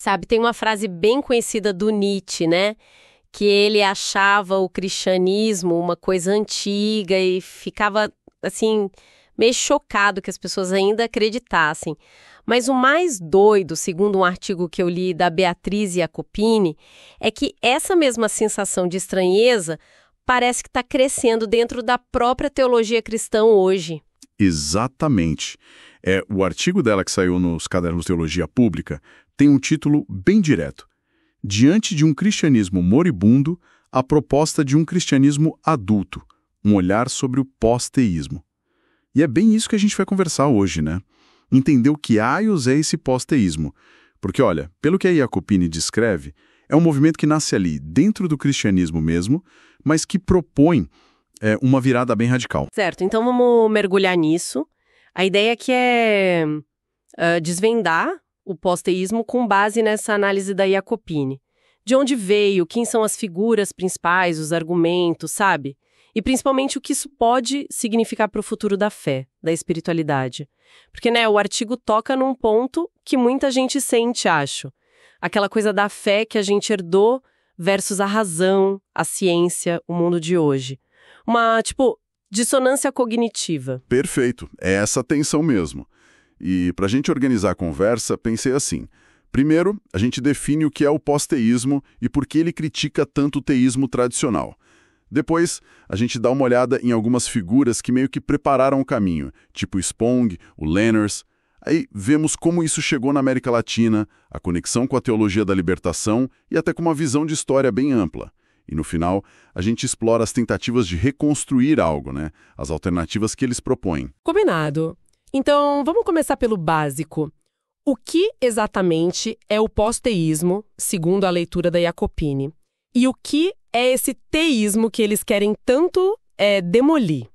Sabe, tem uma frase bem conhecida do Nietzsche, né? Que ele achava o cristianismo uma coisa antiga e ficava, assim, meio chocado que as pessoas ainda acreditassem. Mas o mais doido, segundo um artigo que eu li da Beatriz Jacopini, é que essa mesma sensação de estranheza parece que está crescendo dentro da própria teologia cristã hoje. Exatamente. O artigo dela que saiu nos Cadernos de Teologia Pública tem um título bem direto. Diante de um cristianismo moribundo, a proposta de um cristianismo adulto, um olhar sobre o pós-teísmo. E é bem isso que a gente vai conversar hoje, né? Entender o que aios é esse pós-teísmo. Porque, olha, pelo que a Jacopini descreve, é um movimento que nasce ali, dentro do cristianismo mesmo, mas que propõe uma virada bem radical. Certo, então vamos mergulhar nisso. A ideia aqui é desvendar o pós-teísmo com base nessa análise da Jacopini. De onde veio, quem são as figuras principais, os argumentos, sabe? E principalmente o que isso pode significar para o futuro da fé, da espiritualidade. Porque, né, o artigo toca num ponto que muita gente sente, acho. Aquela coisa da fé que a gente herdou versus a razão, a ciência, o mundo de hoje. Uma, dissonância cognitiva. Perfeito, é essa tensão mesmo. E para a gente organizar a conversa, pensei assim. Primeiro, a gente define o que é o pós-teísmo e por que ele critica tanto o teísmo tradicional. Depois, a gente dá uma olhada em algumas figuras que meio que prepararam o caminho, tipo o Spong, o Lenners. Aí vemos como isso chegou na América Latina, a conexão com a teologia da libertação e até com uma visão de história bem ampla. E no final, a gente explora as tentativas de reconstruir algo, né? As alternativas que eles propõem. Combinado. Então, vamos começar pelo básico. O que exatamente é o pós-teísmo, segundo a leitura da Jacopini? E o que é esse teísmo que eles querem tanto demolir?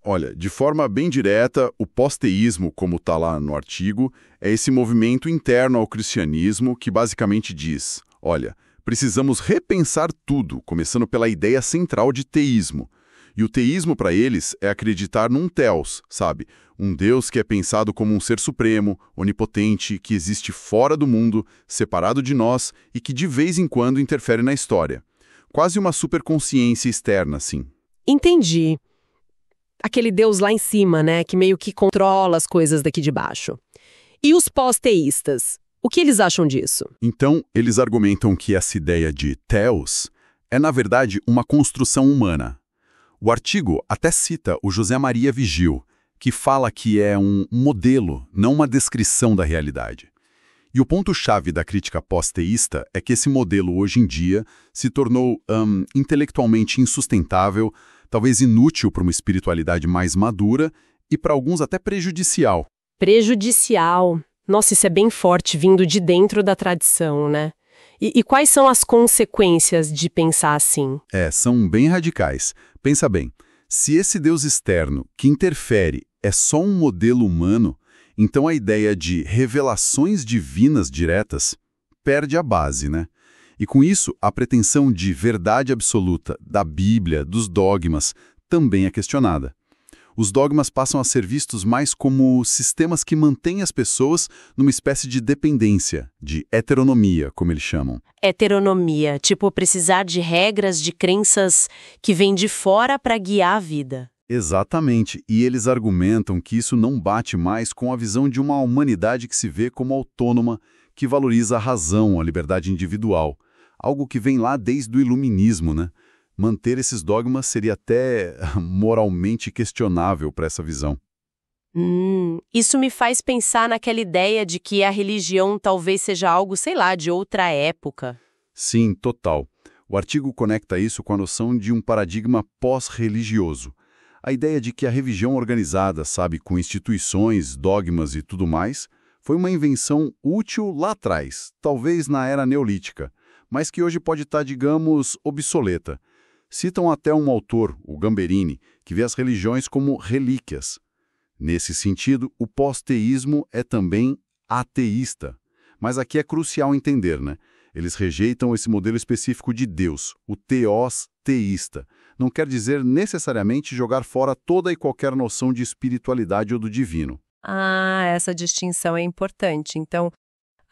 Olha, de forma bem direta, o pós-teísmo, como está lá no artigo, é esse movimento interno ao cristianismo que basicamente diz, olha, precisamos repensar tudo, começando pela ideia central de teísmo. E o teísmo, para eles, é acreditar num Theos, sabe? Um Deus que é pensado como um ser supremo, onipotente, que existe fora do mundo, separado de nós e que de vez em quando interfere na história. Quase uma superconsciência externa, assim. Entendi. Aquele Deus lá em cima, né? Que meio que controla as coisas daqui de baixo. E os pós-teístas? O que eles acham disso? Então, eles argumentam que essa ideia de Theos é, na verdade, uma construção humana. O artigo até cita o José Maria Vigil, que fala que é um modelo, não uma descrição da realidade. E o ponto-chave da crítica pós-teísta é que esse modelo, hoje em dia, se tornou intelectualmente insustentável, talvez inútil para uma espiritualidade mais madura e, para alguns, até prejudicial. Prejudicial. Nossa, isso é bem forte, vindo de dentro da tradição, né? E quais são as consequências de pensar assim? São bem radicais. Pensa bem, se esse Deus externo que interfere é só um modelo humano, então a ideia de revelações divinas diretas perde a base, né? E com isso, a pretensão de verdade absoluta da Bíblia, dos dogmas, também é questionada. Os dogmas passam a ser vistos mais como sistemas que mantêm as pessoas numa espécie de dependência, de heteronomia, como eles chamam. Heteronomia, precisar de regras, de crenças que vêm de fora para guiar a vida. Exatamente, e eles argumentam que isso não bate mais com a visão de uma humanidade que se vê como autônoma, que valoriza a razão, a liberdade individual, algo que vem lá desde o iluminismo, né? Manter esses dogmas seria até moralmente questionável para essa visão. Isso me faz pensar naquela ideia de que a religião talvez seja algo, de outra época. Sim, total. O artigo conecta isso com a noção de um paradigma pós-religioso. A ideia de que a religião organizada, com instituições, dogmas e tudo mais, foi uma invenção útil lá atrás, talvez na era neolítica, mas que hoje pode estar, digamos, obsoleta. Citam até um autor, o Gamberini, que vê as religiões como relíquias. Nesse sentido, o pós-teísmo é também ateísta. Mas aqui é crucial entender, né? Eles rejeitam esse modelo específico de Deus, o teos teísta. Não quer dizer necessariamente jogar fora toda e qualquer noção de espiritualidade ou do divino. Essa distinção é importante. Então,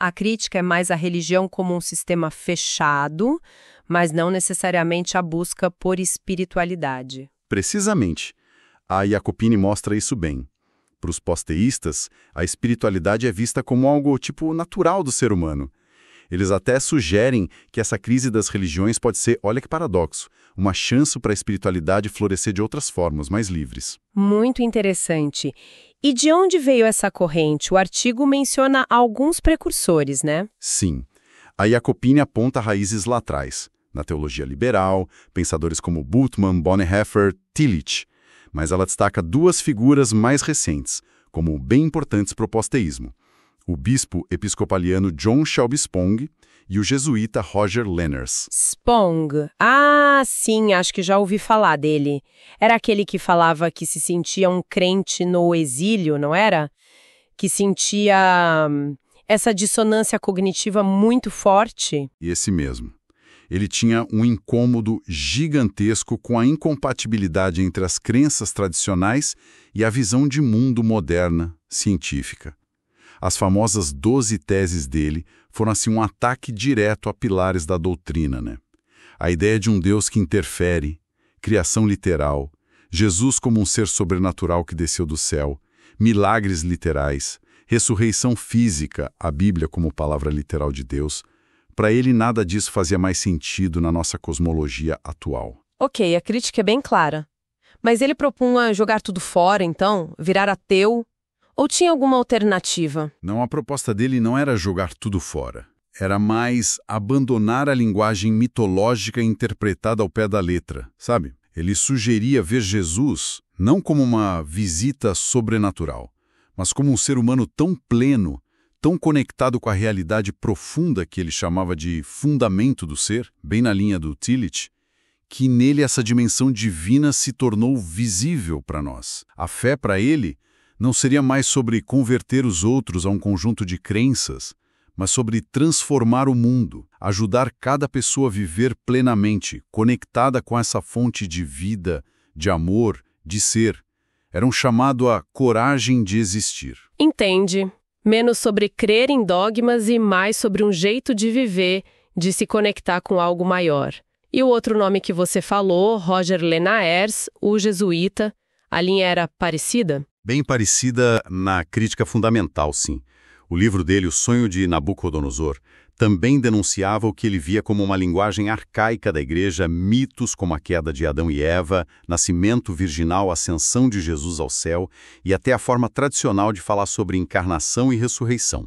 A crítica é mais a religião como um sistema fechado, mas não necessariamente a busca por espiritualidade. Precisamente. A Jacopini mostra isso bem. Para os pós-teístas, a espiritualidade é vista como algo tipo natural do ser humano. Eles até sugerem que essa crise das religiões pode ser, olha que paradoxo, uma chance para a espiritualidade florescer de outras formas, mais livres. Muito interessante. E de onde veio essa corrente? O artigo menciona alguns precursores, né? Sim. A Jacopini aponta raízes lá atrás, na teologia liberal, pensadores como Bultmann, Bonhoeffer, Tillich. Mas ela destaca duas figuras mais recentes, como bem importantes para o pós-teísmo: o bispo episcopaliano John Shelby Spong e o jesuíta Roger Lenners. Spong. Ah, sim, acho que já ouvi falar dele. Era aquele que falava que se sentia um crente no exílio, não era? Que sentia essa dissonância cognitiva muito forte. E esse mesmo. Ele tinha um incômodo gigantesco com a incompatibilidade entre as crenças tradicionais e a visão de mundo moderna, científica. As famosas 12 teses dele foram assim um ataque direto a pilares da doutrina, né? A ideia de um Deus que interfere, criação literal, Jesus como um ser sobrenatural que desceu do céu, milagres literais, ressurreição física, a Bíblia como palavra literal de Deus. Para ele, nada disso fazia mais sentido na nossa cosmologia atual. Ok, a crítica é bem clara. Mas ele propunha jogar tudo fora, então? Virar ateu? Ou tinha alguma alternativa? Não, a proposta dele não era jogar tudo fora. Era mais abandonar a linguagem mitológica interpretada ao pé da letra, sabe? Ele sugeria ver Jesus não como uma visita sobrenatural, mas como um ser humano tão pleno, tão conectado com a realidade profunda que ele chamava de fundamento do ser, bem na linha do Tillich, que nele essa dimensão divina se tornou visível para nós. A fé, para ele, não seria mais sobre converter os outros a um conjunto de crenças, mas sobre transformar o mundo, ajudar cada pessoa a viver plenamente, conectada com essa fonte de vida, de amor, de ser. Era um chamado à coragem de existir. Entende. Menos sobre crer em dogmas e mais sobre um jeito de viver, de se conectar com algo maior. E o outro nome que você falou, Roger Lenners, o jesuíta, a linha era parecida? Bem parecida na crítica fundamental, sim. O livro dele, O Sonho de Nabucodonosor, também denunciava o que ele via como uma linguagem arcaica da igreja, mitos como a queda de Adão e Eva, nascimento virginal, ascensão de Jesus ao céu e até a forma tradicional de falar sobre encarnação e ressurreição.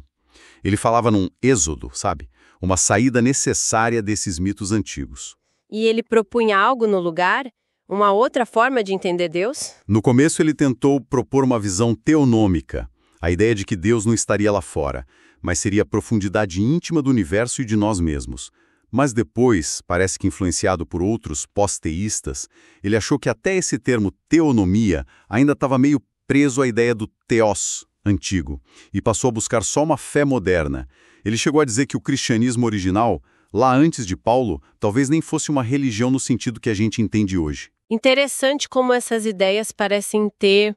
Ele falava num êxodo, sabe? Uma saída necessária desses mitos antigos. E ele propunha algo no lugar? Uma outra forma de entender Deus? No começo ele tentou propor uma visão teonômica, a ideia de que Deus não estaria lá fora, mas seria a profundidade íntima do universo e de nós mesmos. Mas depois, parece que influenciado por outros pós-teístas, ele achou que até esse termo teonomia ainda estava meio preso à ideia do teos antigo, e passou a buscar só uma fé moderna. Ele chegou a dizer que o cristianismo original, lá antes de Paulo, talvez nem fosse uma religião no sentido que a gente entende hoje. Interessante como essas ideias parecem ter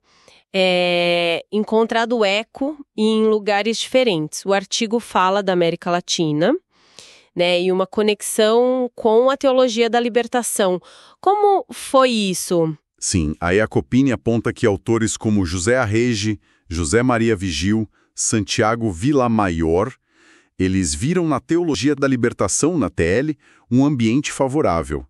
encontrado eco em lugares diferentes. O artigo fala da América Latina, né, e uma conexão com a teologia da libertação. Como foi isso? Sim, a Jacopini aponta que autores como José Arrege, José Maria Vigil, Santiago Villamayor, eles viram na teologia da libertação, na TL, um ambiente favorável.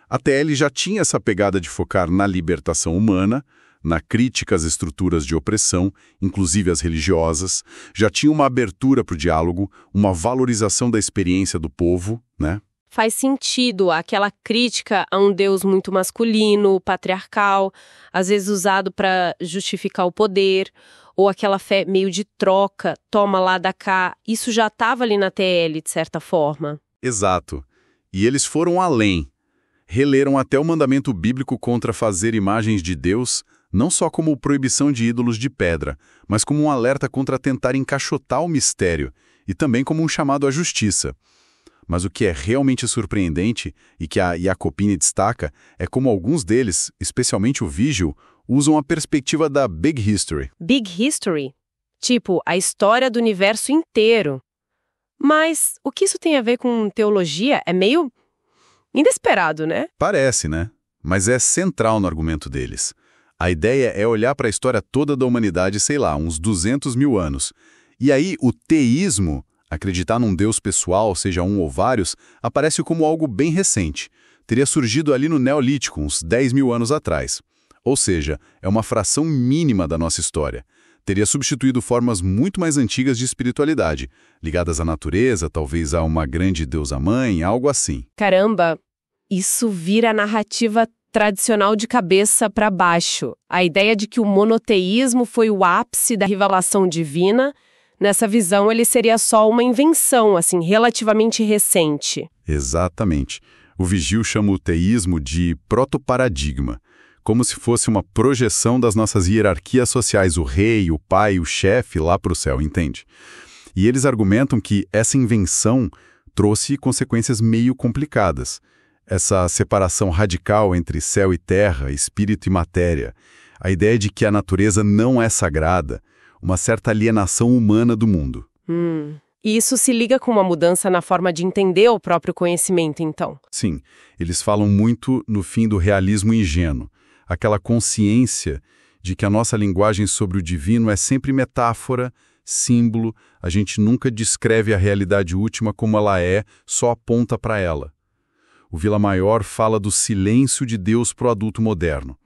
A TL já tinha essa pegada de focar na libertação humana, na crítica às estruturas de opressão, inclusive as religiosas, já tinha uma abertura para o diálogo, uma valorização da experiência do povo, né? Faz sentido aquela crítica a um Deus muito masculino, patriarcal, às vezes usado para justificar o poder, ou aquela fé meio de troca, toma lá da cá. Isso já estava ali na TL, de certa forma. Exato. E eles foram além. Releram até o mandamento bíblico contra fazer imagens de Deus, não só como proibição de ídolos de pedra, mas como um alerta contra tentar encaixotar o mistério, e também como um chamado à justiça. Mas o que é realmente surpreendente, e que a Jacopini destaca, é como alguns deles, especialmente o Vigil, usam a perspectiva da Big History. Big History? Tipo, a história do universo inteiro. Mas o que isso tem a ver com teologia é meio inesperado, né? Parece, né? Mas é central no argumento deles. A ideia é olhar para a história toda da humanidade, sei lá, uns 200 mil anos. E aí o teísmo, acreditar num Deus pessoal, seja um ou vários, aparece como algo bem recente. Teria surgido ali no Neolítico, uns 10 mil anos atrás. Ou seja, é uma fração mínima da nossa história. Teria substituído formas muito mais antigas de espiritualidade, ligadas à natureza, talvez a uma grande deusa-mãe, algo assim. Caramba, isso vira a narrativa tradicional de cabeça para baixo. A ideia de que o monoteísmo foi o ápice da revelação divina, nessa visão ele seria só uma invenção, assim, relativamente recente. Exatamente. O Vigil chama o teísmo de protoparadigma, como se fosse uma projeção das nossas hierarquias sociais, o rei, o pai, o chefe lá para o céu, entende? E eles argumentam que essa invenção trouxe consequências meio complicadas. Essa separação radical entre céu e terra, espírito e matéria, a ideia de que a natureza não é sagrada, uma certa alienação humana do mundo. E isso se liga com uma mudança na forma de entender o próprio conhecimento, então? Sim, eles falam muito no fim do realismo ingênuo, aquela consciência de que a nossa linguagem sobre o divino é sempre metáfora, símbolo, a gente nunca descreve a realidade última como ela é, só aponta para ela. O Vila Maior fala do silêncio de Deus para o adulto moderno.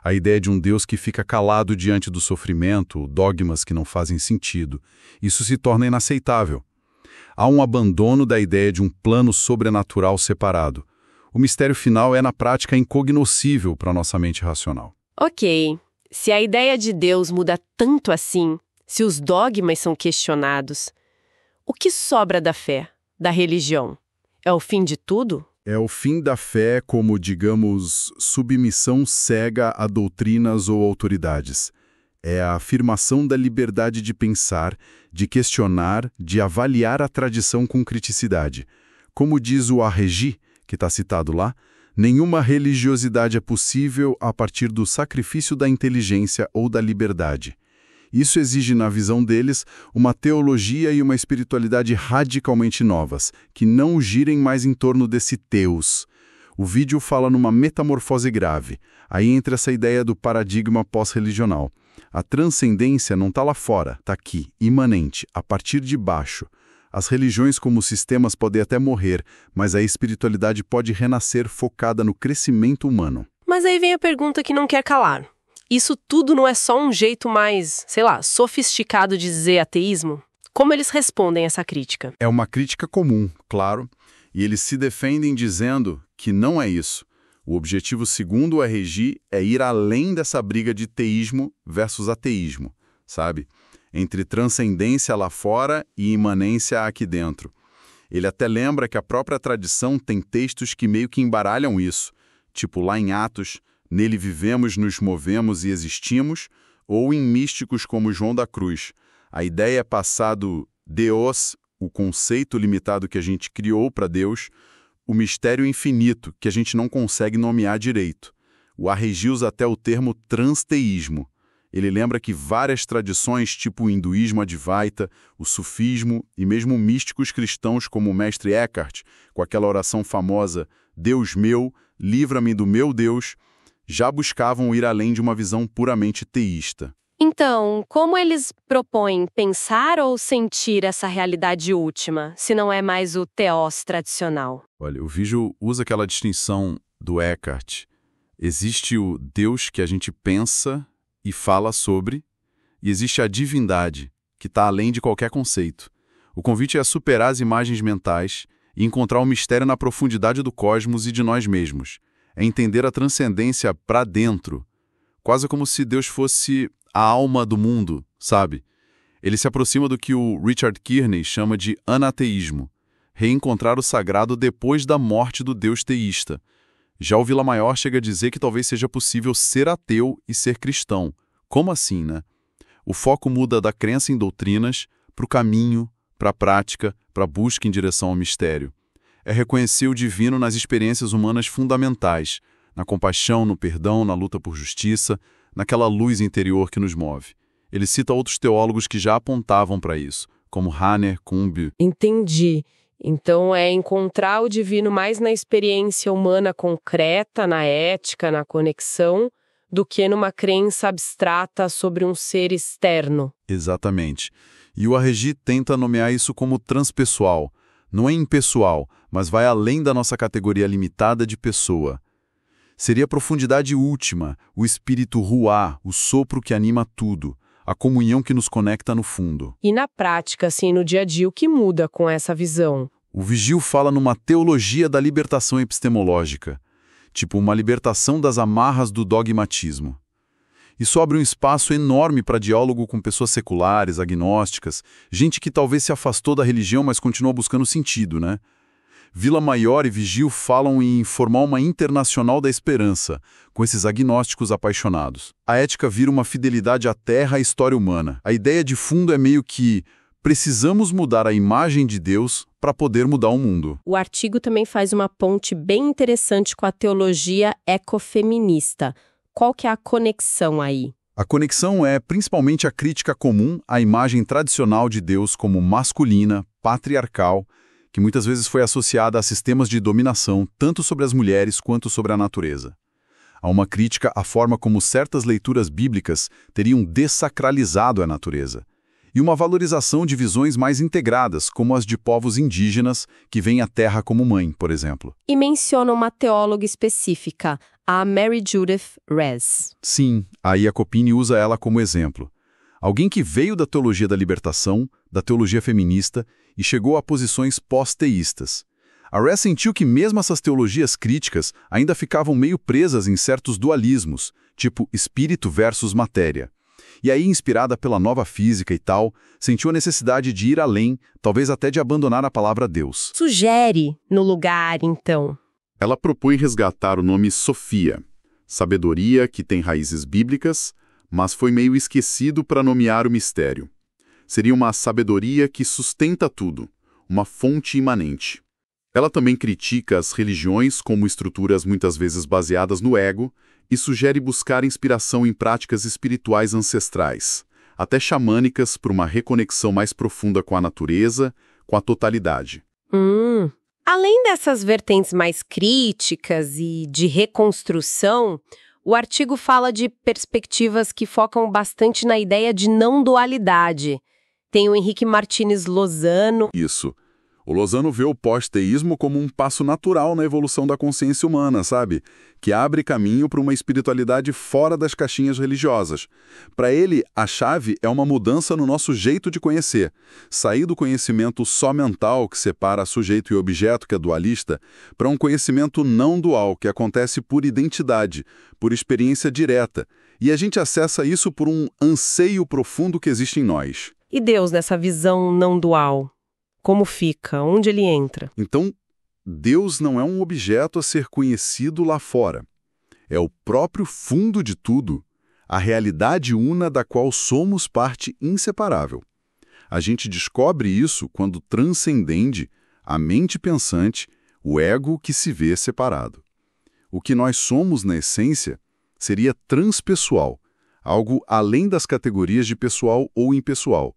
A ideia de um Deus que fica calado diante do sofrimento, dogmas que não fazem sentido. Isso se torna inaceitável. Há um abandono da ideia de um plano sobrenatural separado. O mistério final é, na prática, incognoscível para nossa mente racional. Ok, se a ideia de Deus muda tanto assim, se os dogmas são questionados, o que sobra da fé, da religião? É o fim de tudo? É o fim da fé como, digamos, submissão cega a doutrinas ou autoridades. É a afirmação da liberdade de pensar, de questionar, de avaliar a tradição com criticidade. Como diz o Arregi, que está citado lá, nenhuma religiosidade é possível a partir do sacrifício da inteligência ou da liberdade. Isso exige, na visão deles, uma teologia e uma espiritualidade radicalmente novas, que não girem mais em torno desse Deus. O vídeo fala numa metamorfose grave. Aí entra essa ideia do paradigma pós-religional. A transcendência não está lá fora, está aqui, imanente, a partir de baixo. As religiões como sistemas podem até morrer, mas a espiritualidade pode renascer focada no crescimento humano. Mas aí vem a pergunta que não quer calar. Isso tudo não é só um jeito mais, sei lá, sofisticado de dizer ateísmo? Como eles respondem essa crítica? É uma crítica comum, claro, e eles se defendem dizendo que não é isso. O objetivo, segundo o Arregi, é ir além dessa briga de teísmo versus ateísmo, sabe? Entre transcendência lá fora e imanência aqui dentro. Ele até lembra que a própria tradição tem textos que meio que embaralham isso, tipo lá em Atos, nele vivemos, nos movemos e existimos, ou em místicos como João da Cruz. A ideia é passar do Deus, o conceito limitado que a gente criou para Deus, o mistério infinito, que a gente não consegue nomear direito. O Arregi usa até o termo transteísmo. Ele lembra que várias tradições, tipo o hinduísmo advaita, o sufismo e mesmo místicos cristãos como o mestre Eckhart, com aquela oração famosa, Deus meu, livra-me do meu Deus, já buscavam ir além de uma visão puramente teísta. Então, como eles propõem pensar ou sentir essa realidade última, se não é mais o teós tradicional? Olha, o Vigil usa aquela distinção do Eckhart. Existe o Deus que a gente pensa e fala sobre, e existe a divindade, que está além de qualquer conceito. O convite é superar as imagens mentais e encontrar o mistério na profundidade do cosmos e de nós mesmos. É entender a transcendência para dentro, quase como se Deus fosse a alma do mundo, sabe? Ele se aproxima do que o Richard Kearney chama de anateísmo, reencontrar o sagrado depois da morte do Deus teísta. Já o Vila Maior chega a dizer que talvez seja possível ser ateu e ser cristão. Como assim, né? O foco muda da crença em doutrinas para o caminho, para a prática, para a busca em direção ao mistério. É reconhecer o divino nas experiências humanas fundamentais, na compaixão, no perdão, na luta por justiça, naquela luz interior que nos move. Ele cita outros teólogos que já apontavam para isso, como Hane, Kumbi. Entendi. Então é encontrar o divino mais na experiência humana concreta, na ética, na conexão, do que numa crença abstrata sobre um ser externo. Exatamente. E o Arregi tenta nomear isso como transpessoal. Não é impessoal, mas vai além da nossa categoria limitada de pessoa. Seria a profundidade última, o espírito ruá, o sopro que anima tudo, a comunhão que nos conecta no fundo. E na prática, assim, no dia a dia, o que muda com essa visão? O Vigil fala numa teologia da libertação epistemológica, tipo uma libertação das amarras do dogmatismo. Isso abre um espaço enorme para diálogo com pessoas seculares, agnósticas, gente que talvez se afastou da religião, mas continua buscando sentido, né? Vila Maior e Vigil falam em formar uma internacional da esperança, com esses agnósticos apaixonados. A ética vira uma fidelidade à terra e à história humana. A ideia de fundo é meio que precisamos mudar a imagem de Deus para poder mudar o mundo. O artigo também faz uma ponte bem interessante com a teologia ecofeminista. Qual que é a conexão aí? A conexão é principalmente a crítica comum à imagem tradicional de Deus como masculina, patriarcal, que muitas vezes foi associada a sistemas de dominação tanto sobre as mulheres quanto sobre a natureza. Há uma crítica à forma como certas leituras bíblicas teriam dessacralizado a natureza, e uma valorização de visões mais integradas, como as de povos indígenas, que veem a terra como mãe, por exemplo. E menciona uma teóloga específica, a Mary Judith Rez. Sim, a Jacopini usa ela como exemplo. Alguém que veio da teologia da libertação, da teologia feminista, e chegou a posições pós-teístas. A Rez sentiu que mesmo essas teologias críticas ainda ficavam meio presas em certos dualismos, tipo espírito versus matéria. E aí, inspirada pela nova física e tal, sentiu a necessidade de ir além, talvez até de abandonar a palavra Deus. Sugere no lugar, então. Ela propõe resgatar o nome Sofia, sabedoria que tem raízes bíblicas, mas foi meio esquecido para nomear o mistério. Seria uma sabedoria que sustenta tudo, uma fonte imanente. Ela também critica as religiões como estruturas muitas vezes baseadas no ego e sugere buscar inspiração em práticas espirituais ancestrais, até xamânicas, por uma reconexão mais profunda com a natureza, com a totalidade. Além dessas vertentes mais críticas e de reconstrução, o artigo fala de perspectivas que focam bastante na ideia de não dualidade. Tem o Henrique Martínez Lozano. Isso. O Lozano vê o pós-teísmo como um passo natural na evolução da consciência humana, sabe? Que abre caminho para uma espiritualidade fora das caixinhas religiosas. Para ele, a chave é uma mudança no nosso jeito de conhecer. Sair do conhecimento só mental, que separa sujeito e objeto, que é dualista, para um conhecimento não dual, que acontece por identidade, por experiência direta. E a gente acessa isso por um anseio profundo que existe em nós. E Deus nessa visão não dual? Como fica? Onde ele entra? Então, Deus não é um objeto a ser conhecido lá fora. É o próprio fundo de tudo, a realidade una da qual somos parte inseparável. A gente descobre isso quando transcende a mente pensante, o ego que se vê separado. O que nós somos, na essência, seria transpessoal, algo além das categorias de pessoal ou impessoal,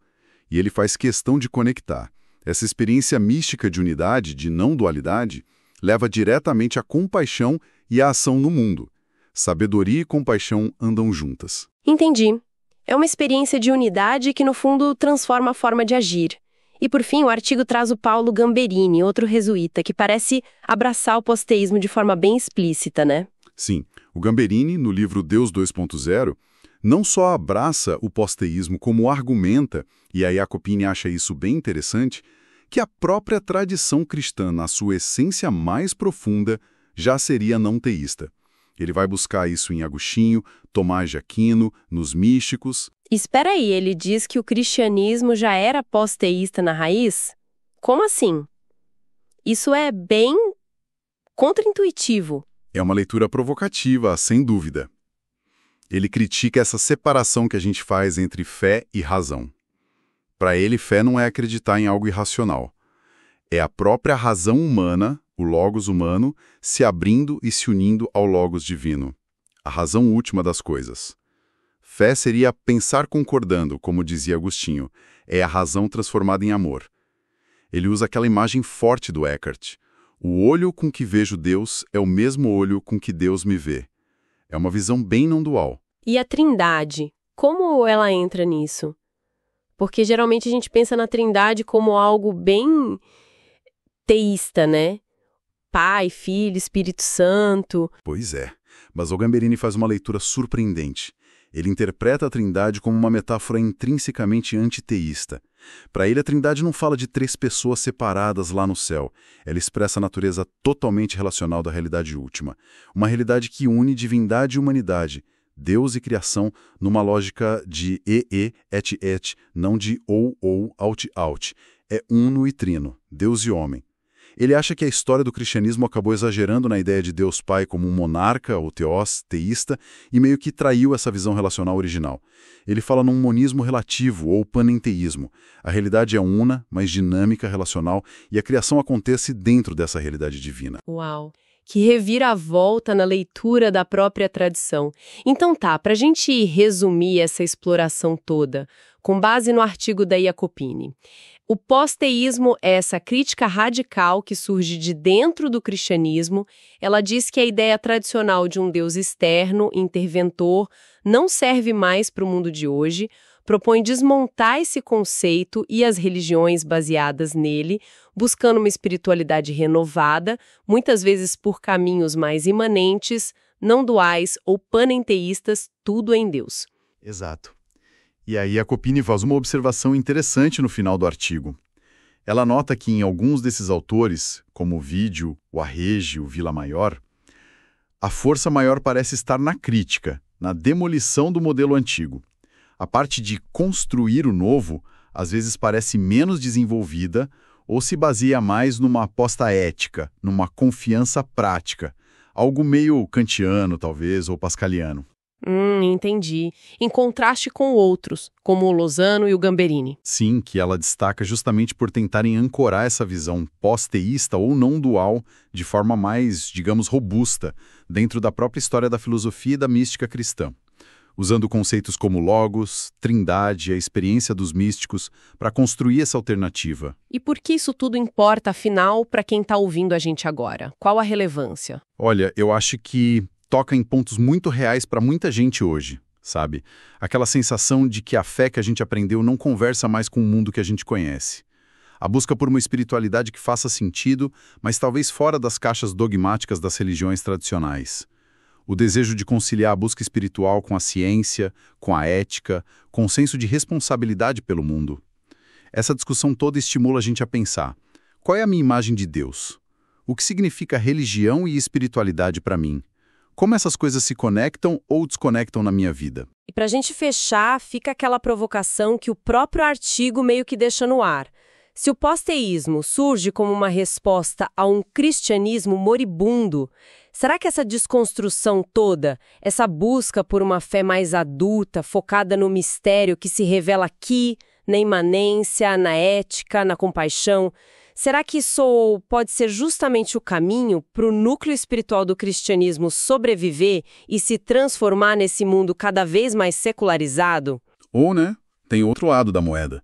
e ele faz questão de conectar. Essa experiência mística de unidade, de não dualidade, leva diretamente à compaixão e à ação no mundo. Sabedoria e compaixão andam juntas. Entendi. É uma experiência de unidade que, no fundo, transforma a forma de agir. E, por fim, o artigo traz o Paulo Gamberini, outro jesuíta, que parece abraçar o posteísmo de forma bem explícita, né? Sim, o Gamberini, no livro Deus 2.0, não só abraça o posteísmo como argumenta, e a Jacopini acha isso bem interessante, que a própria tradição cristã, na sua essência mais profunda, já seria não teísta. Ele vai buscar isso em Agostinho, Tomás de Aquino, nos místicos. Espera aí, ele diz que o cristianismo já era pós-teísta na raiz? Como assim? Isso é bem contraintuitivo. É uma leitura provocativa, sem dúvida. Ele critica essa separação que a gente faz entre fé e razão. Para ele, fé não é acreditar em algo irracional. É a própria razão humana, o logos humano, se abrindo e se unindo ao logos divino. A razão última das coisas. Fé seria pensar concordando, como dizia Agostinho. É a razão transformada em amor. Ele usa aquela imagem forte do Eckhart. O olho com que vejo Deus é o mesmo olho com que Deus me vê. É uma visão bem não dual. E a Trindade, como ela entra nisso? Porque geralmente a gente pensa na Trindade como algo bem teísta, né? Pai, Filho, Espírito Santo. Pois é, mas o Gamberini faz uma leitura surpreendente. Ele interpreta a Trindade como uma metáfora intrinsecamente antiteísta. Para ele, a Trindade não fala de 3 pessoas separadas lá no céu. Ela expressa a natureza totalmente relacional da realidade última. Uma realidade que une divindade e humanidade, Deus e criação, numa lógica de e, et, não de ou, out. É uno e trino, Deus e homem. Ele acha que a história do cristianismo acabou exagerando na ideia de Deus Pai como um monarca, ou teós, teísta, e meio que traiu essa visão relacional original. Ele fala num monismo relativo, ou panenteísmo. A realidade é una, mas dinâmica, relacional, e a criação acontece dentro dessa realidade divina. Uau! Que reviravolta na leitura da própria tradição. Então tá, para a gente resumir essa exploração toda, com base no artigo da Jacopini. O pós-teísmo é essa crítica radical que surge de dentro do cristianismo. Ela diz que a ideia tradicional de um Deus externo, interventor, não serve mais para o mundo de hoje, propõe desmontar esse conceito e as religiões baseadas nele, buscando uma espiritualidade renovada, muitas vezes por caminhos mais imanentes, não duais ou panenteístas, tudo em Deus. Exato. E aí a Jacopini faz uma observação interessante no final do artigo. Ela nota que em alguns desses autores, como o Ovídio, o Arrege, o Vila Maior, a força maior parece estar na crítica, na demolição do modelo antigo. A parte de construir o novo, às vezes parece menos desenvolvida ou se baseia mais numa aposta ética, numa confiança prática, algo meio kantiano, talvez, ou pascaliano. Entendi. Em contraste com outros, como o Lozano e o Gamberini. Sim, que ela destaca justamente por tentarem ancorar essa visão pós-teísta ou não dual de forma mais, digamos, robusta, dentro da própria história da filosofia e da mística cristã, usando conceitos como logos, trindade e a experiência dos místicos para construir essa alternativa. E por que isso tudo importa, afinal, para quem está ouvindo a gente agora? Qual a relevância? Olha, eu acho que toca em pontos muito reais para muita gente hoje, sabe? Aquela sensação de que a fé que a gente aprendeu não conversa mais com o mundo que a gente conhece. A busca por uma espiritualidade que faça sentido, mas talvez fora das caixas dogmáticas das religiões tradicionais. O desejo de conciliar a busca espiritual com a ciência, com a ética, com o senso de responsabilidade pelo mundo. Essa discussão toda estimula a gente a pensar: qual é a minha imagem de Deus? O que significa religião e espiritualidade para mim? Como essas coisas se conectam ou desconectam na minha vida? E para a gente fechar, fica aquela provocação que o próprio artigo meio que deixa no ar. Se o pós-teísmo surge como uma resposta a um cristianismo moribundo, será que essa desconstrução toda, essa busca por uma fé mais adulta, focada no mistério que se revela aqui, na imanência, na ética, na compaixão, será que isso pode ser justamente o caminho para o núcleo espiritual do cristianismo sobreviver e se transformar nesse mundo cada vez mais secularizado? Ou, tem outro lado da moeda.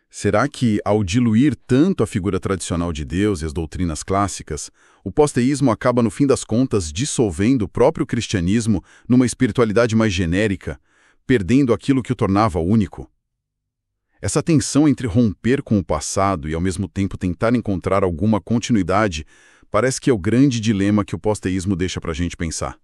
Será que, ao diluir tanto a figura tradicional de Deus e as doutrinas clássicas, o pós-teísmo acaba, no fim das contas, dissolvendo o próprio cristianismo numa espiritualidade mais genérica, perdendo aquilo que o tornava único? Essa tensão entre romper com o passado e, ao mesmo tempo, tentar encontrar alguma continuidade parece que é o grande dilema que o pós-teísmo deixa para a gente pensar.